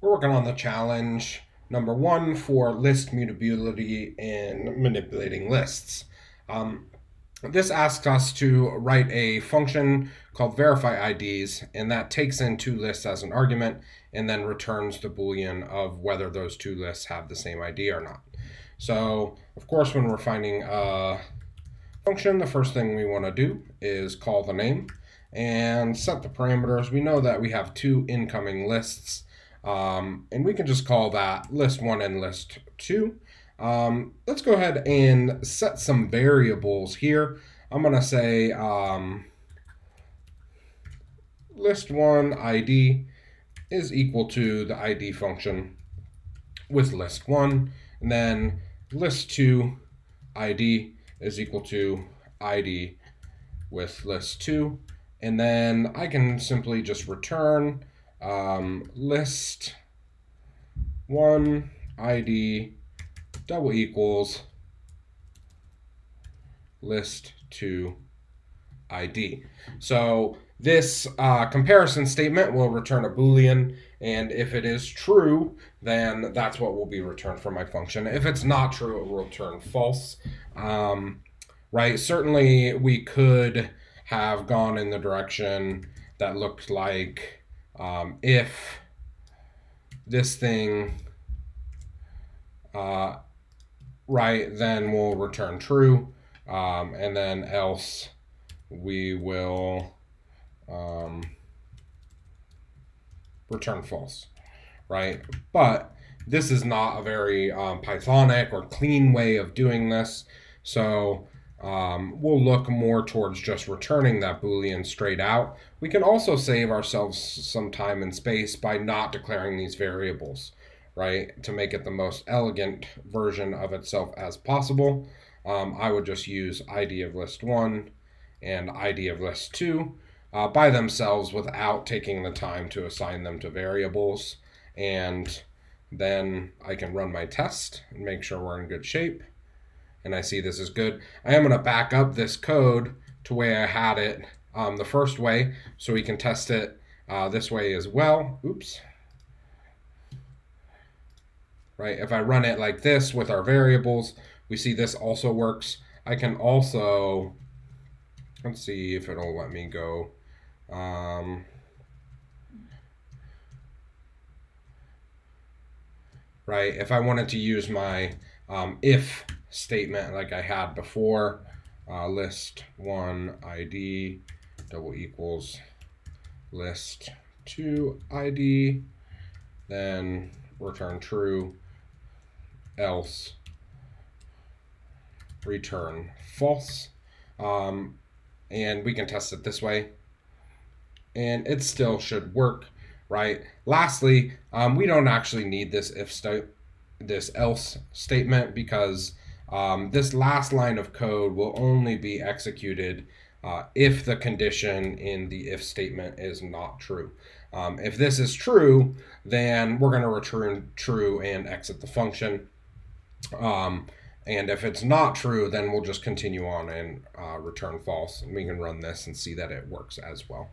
We're working on the challenge number 1 for list mutability and manipulating lists. Um, this asks us to write a function called verify IDs, and that takes in two lists as an argument and then returns the Boolean of whether those two lists have the same ID or not. So, of course, when we're finding a function, the first thing we want to do is call the name and set the parameters. We know that we have two incoming lists, and we can just call that list 1 and list 2. Let's go ahead and set some variables here. I'm going to say list 1 ID is equal to the ID function with list 1, and then list 2 ID is equal to ID with list 2, and then I can simply just return list 1 ID double equals list 2 ID. So this comparison statement will return a Boolean, and if it is true, then that's what will be returned from my function. If it's not true, it will return false. Right? Certainly, we could have gone in the direction that looked like if this thing, right, then we'll return true, and then else we will return false, right? But this is not a very Pythonic or clean way of doing this, so we'll look more towards just returning that Boolean straight out. We can also save ourselves some time and space by not declaring these variables, right? To make it the most elegant version of itself as possible, I would just use ID of list 1 and ID of list 2 by themselves without taking the time to assign them to variables. And then I can run my test and make sure we're in good shape. And I see this is good. I am going to back up this code to where I had it the first way so we can test it this way as well. Oops. Right, if I run it like this with our variables, we see this also works. I can also, let's see if it'll let me go. Right, if I wanted to use my if statement like I had before, list 1 ID double equals list 2 ID, then return true, else return false. And we can test it this way, and it still should work, right? Lastly, we don't actually need this this else statement because this last line of code will only be executed if the condition in the if statement is not true. If this is true, then we're going to return true and exit the function. And if it's not true, then we'll just continue on and return false. And we can run this and see that it works as well.